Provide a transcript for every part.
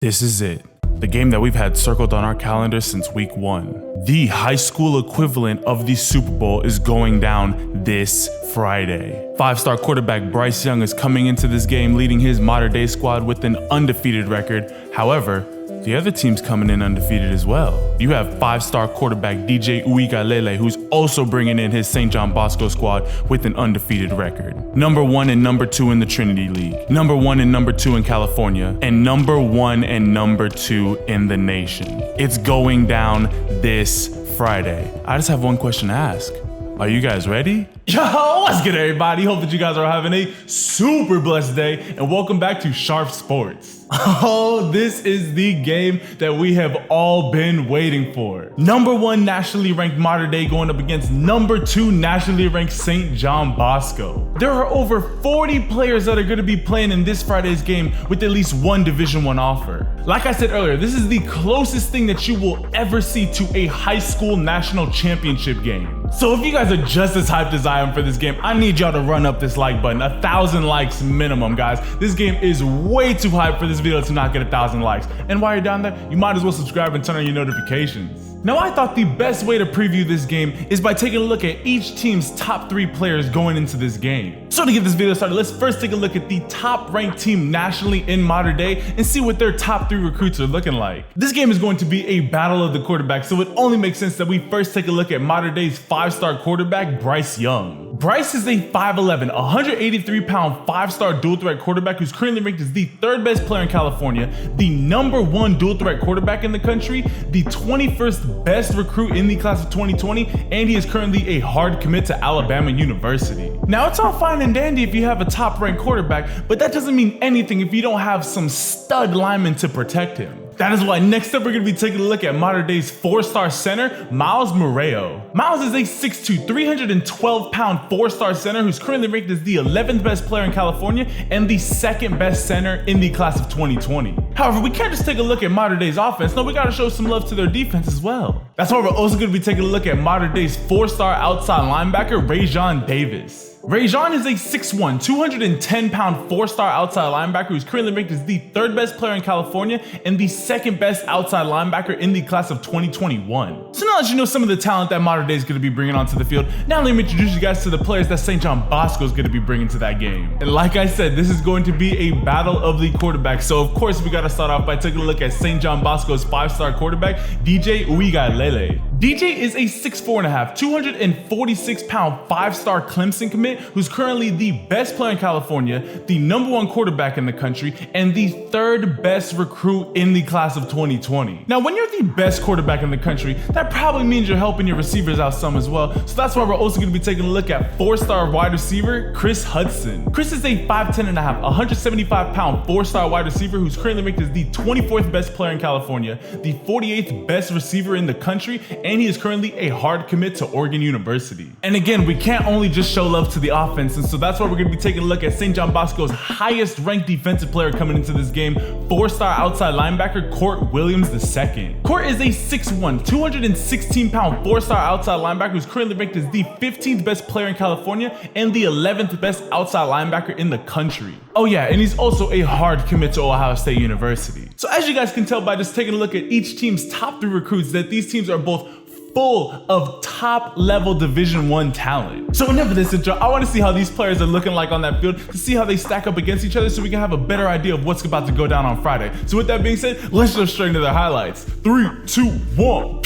This is it. The game that we've had circled on our calendar since week 1. The high school equivalent of the Super Bowl is going down this Friday. Five-star quarterback Bryce Young is coming into this game leading his modern-day squad with an undefeated record. However, the other team's coming in undefeated as well. You have five-star quarterback DJ Uigalele, who's also bringing in his St. John Bosco squad with an undefeated record. #1 and #2 in the Trinity League, #1 and #2 in California, and #1 and #2 in the nation. It's going down this Friday. I just have one question to ask. Are you guys ready? Yo, what's good everybody? Hope that you guys are having a super blessed day and welcome back to SharpeSports. Oh, this is the game that we have all been waiting for. #1 nationally ranked Modern Day going up against #2 nationally ranked St. John Bosco. There are over 40 players that are going to be playing in this Friday's game with at least one Division I offer. Like I said earlier, this is the closest thing that you will ever see to a high school national championship game. So if you guys are just as hyped as I am for this game, I need y'all to run up this like button. 1,000 likes minimum, guys. This game is way too hyped for this video to not get 1,000 likes. And while you're down there, you might as well subscribe and turn on your notifications. Now, I thought the best way to preview this game is by taking a look at each team's top 3 players going into this game. So to get this video started, let's first take a look at the top ranked team nationally in modern day and see what their top 3 recruits are looking like. This game is going to be a battle of the quarterbacks, so it only makes sense that we first take a look at modern day's 5-star quarterback, Bryce Young. Bryce is a 5'11", 183-pound 5-star dual threat quarterback who's currently ranked as the 3rd best player in California, the #1 dual threat quarterback in the country, the 21st best recruit in the class of 2020, and he is currently a hard commit to Alabama University. Now, it's all fine and dandy if you have a top-ranked quarterback, but that doesn't mean anything if you don't have some stud linemen to protect him. That is why next up we're going to be taking a look at modern day's 4-star center, Miles Moreo. Miles is a 6'2", 312-pound 4-star center who's currently ranked as the 11th best player in California and the 2nd best center in the class of 2020. However, we can't just take a look at modern day's offense. No, we got to show some love to their defense as well. That's why we're also going to be taking a look at modern day's 4-star outside linebacker, Rajon Davis. Rajon is a 6'1", 210-pound 4-star outside linebacker who's currently ranked as the 3rd best player in California and the 2nd best outside linebacker in the class of 2021. So now that you know some of the talent that modern day is going to be bringing onto the field, now let me introduce you guys to the players that St. John Bosco is going to be bringing to that game. And like I said, this is going to be a battle of the quarterbacks. So of course we got to start off by taking a look at St. John Bosco's 5-star quarterback, DJ Uigalele. DJ is a 6'4.5", 246-pound 5-star Clemson commit who's currently the best player in California, the #1 quarterback in the country, and the 3rd best recruit in the class of 2020. Now, when you're the best quarterback in the country, that probably means you're helping your receivers out some as well. So that's why we're also going to be taking a look at 4-star wide receiver, Chris Hudson. Chris is a 5'10.5", 175-pound 4-star wide receiver who's currently ranked as the 24th best player in California, the 48th best receiver in the country, and he is currently a hard commit to Oregon University. And again, we can't only just show love to the offense, and so that's why we're going to be taking a look at St. John Bosco's highest ranked defensive player coming into this game, 4-star outside linebacker Court Williams II. Court is a 6'1", 216-pound 4-star outside linebacker who's currently ranked as the 15th best player in California and the 11th best outside linebacker in the country. Oh yeah, and he's also a hard commit to Ohio State University. So as you guys can tell by just taking a look at each team's top 3 recruits, that these teams are both full of top-level Division I talent. So enough of this intro, I want to see how these players are looking like on that field to see how they stack up against each other so we can have a better idea of what's about to go down on Friday. So with that being said, let's jump straight into the highlights. 3, 2, 1.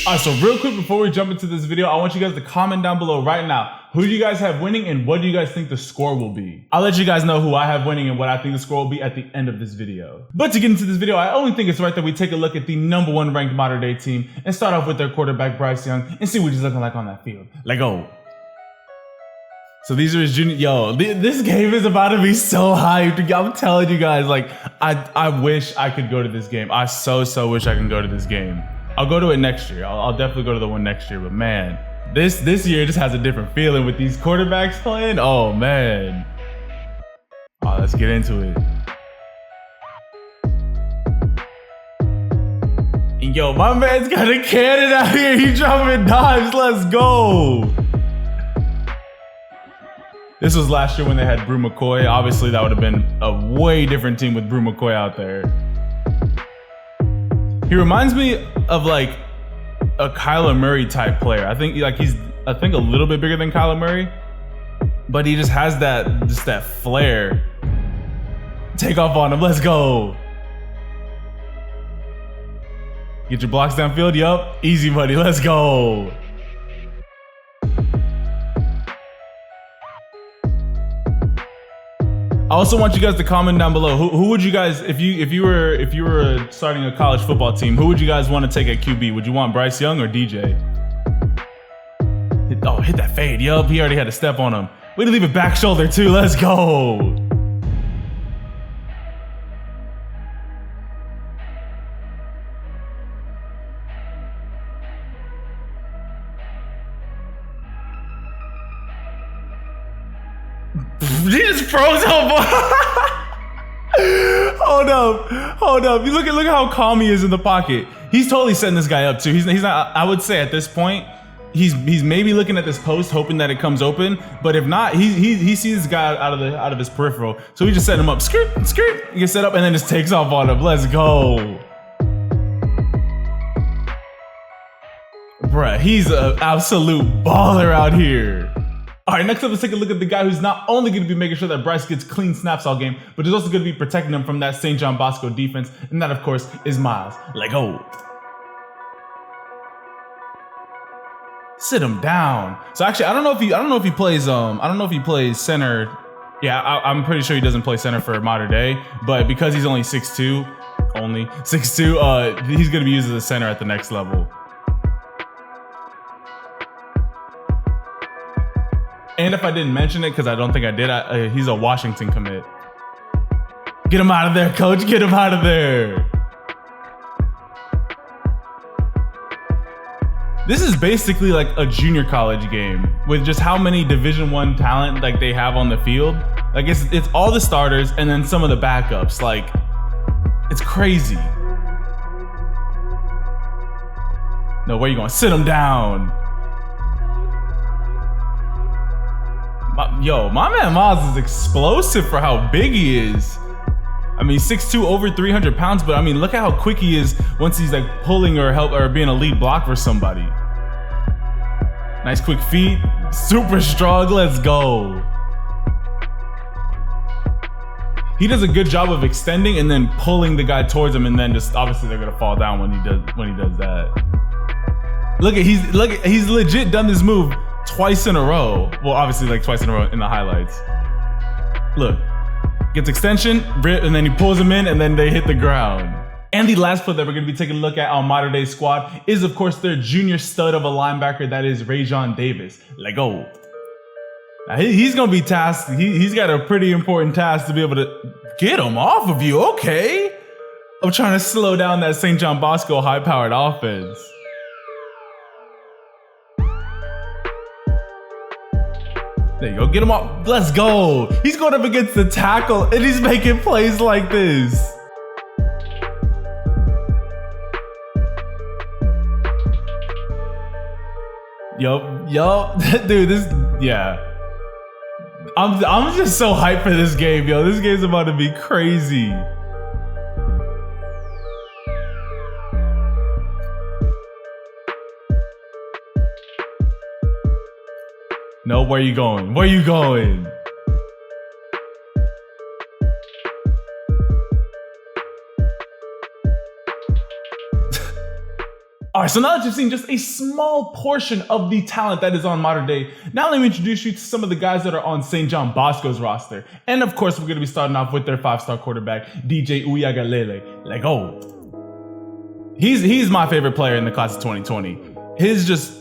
Alright, so real quick before we jump into this video, I want you guys to comment down below right now. Who do you guys have winning and what do you guys think the score will be? I'll let you guys know who I have winning and what I think the score will be at the end of this video. But to get into this video, I only think it's right that we take a look at the #1 ranked modern day team and start off with their quarterback, Bryce Young, and see what he's looking like on that field. Let's go. So these are his junior, this game is about to be so hyped. I'm telling you guys, like, I wish I could go to this game. I so wish I can go to this game. I'll go to it next year. I'll definitely go to the one next year, but man, this year just has a different feeling with these quarterbacks playing. Oh man. Oh, let's get into it. And yo, my man's got a cannon out here. He dropping dimes. Let's go. This was last year when they had Brew McCoy. Obviously, that would have been a way different team with Brew McCoy out there. He reminds me of like a Kyler Murray type player. I think he's a little bit bigger than Kyler Murray, but he just has that flair. Take off on him. Let's go. Get your blocks downfield. Yup. Easy, buddy. Let's go. I also want you guys to comment down below. Who would you guys, if you were starting a college football team, who would you guys want to take at QB? Would you want Bryce Young or DJ? Hit that fade. Yup, he already had a step on him. Way to leave it back shoulder too. Let's go. He just froze up. Hold up. You look at how calm he is in the pocket. He's totally setting this guy up too. He's not. I would say at this point, he's maybe looking at this post, hoping that it comes open. But if not, he sees this guy out of his peripheral. So he just set him up. Skirt. He gets set up and then just takes off on him. Let's go. Bruh, he's an absolute baller out here. All right, next up, let's take a look at the guy who's not only going to be making sure that Bryce gets clean snaps all game, but is also going to be protecting him from that St. John Bosco defense, and that, of course, is Miles. Let go. Sit him down. So actually, I don't know if he plays center. Yeah, I'm pretty sure he doesn't play center for Mater Day, but because he's only 6'2", he's going to be used as a center at the next level. And if I didn't mention it, because I don't think I did, he's a Washington commit. Get him out of there, coach. Get him out of there. This is basically like a junior college game with just how many Division I talent like they have on the field. Like it's all the starters and then some of the backups. Like it's crazy. No, where you going? Sit him down. My man Miles is explosive for how big he is. I mean, 6'2", over 300 pounds, but I mean, look at how quick he is once he's like pulling or being a lead block for somebody. Nice quick feet, super strong, let's go. He does a good job of extending and then pulling the guy towards him, and then just obviously they're gonna fall down when he does that. Look, he's legit done this move twice in a row. Well, obviously like twice in a row in the highlights. Look, gets extension, and then he pulls him in, and then they hit the ground. And the last player that we're going to be taking a look at on Mater Day squad is, of course, their junior stud of a linebacker, that is Rajon Davis. Let go. Now, he's going to be tasked. He's got a pretty important task to be able to get him off of you. Okay. I'm trying to slow down that St. John Bosco high-powered offense. There you go, get him off. Let's go. He's going up against the tackle and he's making plays like this. Yup. Dude, yeah. I'm just so hyped for this game, yo. This game's about to be crazy. No, where you going? Where you going? All right, so now that you've seen just a small portion of the talent that is on Mater Day, now let me introduce you to some of the guys that are on St. John Bosco's roster. And of course, we're going to be starting off with their 5-star quarterback, DJ Uyagalele. Like, oh, he's my favorite player in the class of 2020. His just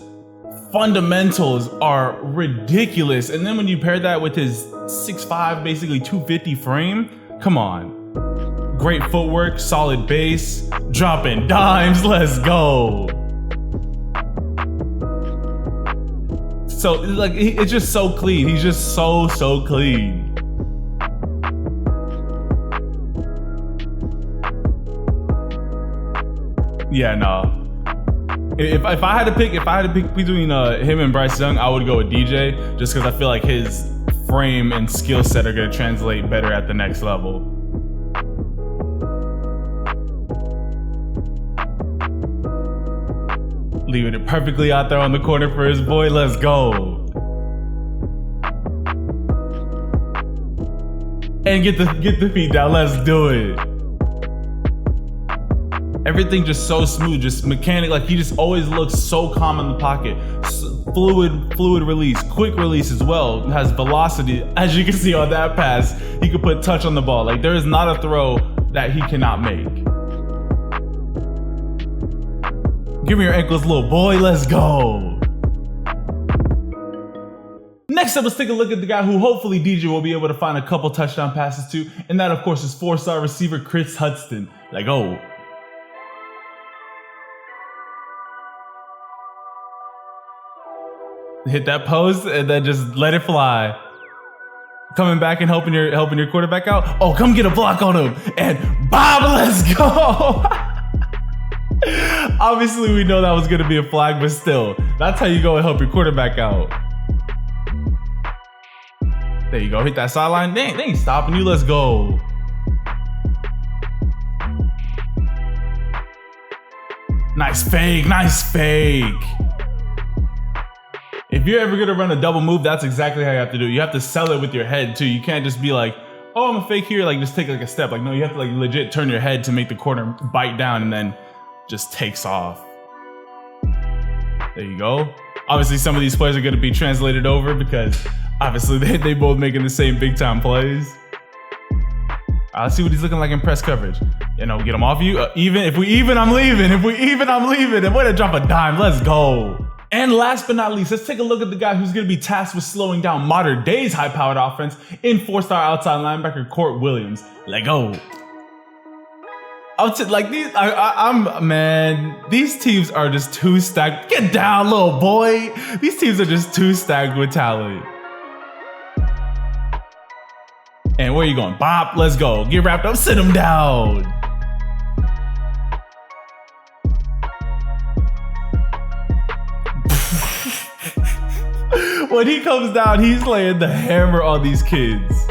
fundamentals are ridiculous. And then when you pair that with his 6'5", basically 250 frame, come on. Great footwork, solid base, dropping dimes, let's go. So like, it's just so clean. He's just so clean. Yeah, no. If I had to pick between him and Bryce Young, I would go with DJ, just because I feel like his frame and skill set are going to translate better at the next level. Leaving it perfectly out there on the corner for his boy. Let's go. And get the feet down. Let's do it. Everything just so smooth, just mechanic. Like he just always looks so calm in the pocket. Fluid release, quick release as well. Has velocity. As you can see on that pass, he could put touch on the ball. Like there is not a throw that he cannot make. Give me your ankles, little boy. Let's go. Next up, let's take a look at the guy who hopefully DJ will be able to find a couple touchdown passes to, and that, of course, is 4-star receiver Chris Hudson. Like, oh. Hit that post and then just let it fly. Coming back and helping your quarterback out. Oh, come get a block on him. And Bob, let's go. Obviously, we know that was going to be a flag, but still, that's how you go and help your quarterback out. There you go. Hit that sideline. They ain't stopping you. Let's go. Nice fake. Nice fake. If you're ever going to run a double move, that's exactly how you have to do it. You have to sell it with your head, too. You can't just be like, oh, I'm a fake here. Like, just take like a step. Like, no, you have to like legit turn your head to make the corner bite down and then just takes off. There you go. Obviously, some of these plays are going to be translated over because obviously they both making the same big time plays. Let's see what he's looking like in press coverage. You know, get him off you. If we even, I'm leaving. If we even, I'm leaving. And way to drop a dime. Let's go. And last but not least, let's take a look at the guy who's going to be tasked with slowing down modern day's high-powered offense in 4-star outside linebacker Court Williams. Let go. Like these, man, these teams are just too stacked. Get down, little boy. These teams are just too stacked with talent. And where are you going? Bop, let's go. Get wrapped up, sit him down. When he comes down, he's laying the hammer on these kids.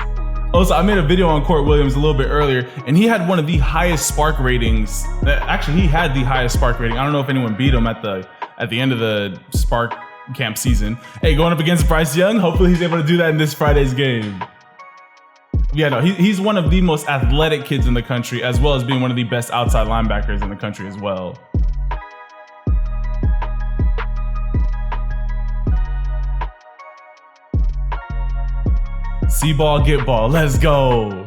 Also, I made a video on Court Williams a little bit earlier, and he had one of the highest spark ratings. Actually, he had the highest spark rating. I don't know if anyone beat him at the end of the spark camp season. Hey, going up against Bryce Young, hopefully he's able to do that in this Friday's game. Yeah, no, he's one of the most athletic kids in the country, as well as being one of the best outside linebackers in the country as well. See ball, get ball. Let's go.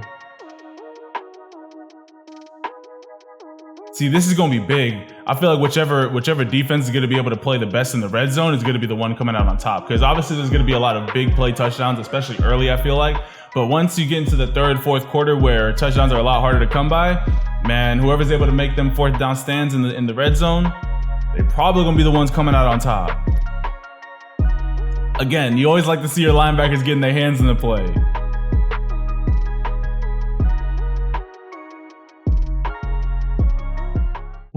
See, this is going to be big. I feel like whichever defense is going to be able to play the best in the red zone is going to be the one coming out on top. Because obviously there's going to be a lot of big play touchdowns, especially early, I feel like. But once you get into the third, fourth quarter where touchdowns are a lot harder to come by, man, whoever's able to make them fourth down stands in the red zone, they're probably going to be the ones coming out on top. Again, you always like to see your linebackers getting their hands in the play.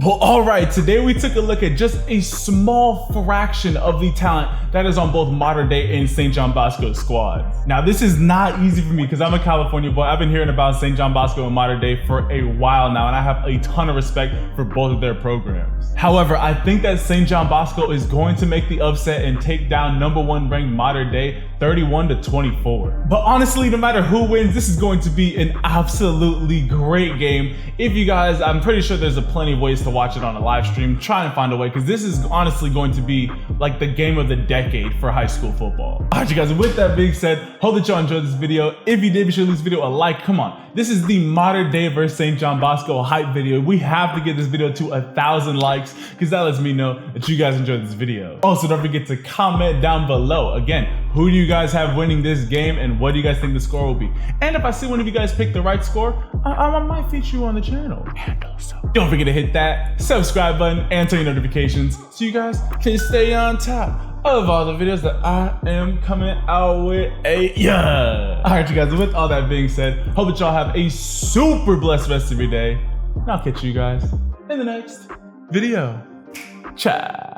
Well, all right, today we took a look at just a small fraction of the talent that is on both Modern Day and St. John Bosco squads. Now, this is not easy for me because I'm a California boy. I've been hearing about St. John Bosco and Modern Day for a while now, and I have a ton of respect for both of their programs. However, I think that St. John Bosco is going to make the upset and take down #1 ranked Modern Day 31-24. But honestly, no matter who wins, this is going to be an absolutely great game. If you guys, I'm pretty sure there's plenty of ways to watch it on a live stream. Try and find a way, because this is honestly going to be like the game of the decade for high school football. All right, you guys, with that being said, hope that y'all enjoyed this video. If you did, be sure to leave this video a like. Come on, this is the Modern Day versus St. John Bosco hype video. We have to get this video to 1,000 likes, because that lets me know that you guys enjoyed this video. Also, don't forget to comment down below. Again, who do you guys have winning this game, and what do you guys think the score will be? And if I see one of you guys pick the right score, I might feature you on the channel. And also, don't forget to hit that subscribe button and turn your notifications so you guys can stay on top of all the videos that I am coming out with. Alright, you guys, with all that being said, hope that y'all have a super blessed rest of your day, and I'll catch you guys in the next video. Ciao.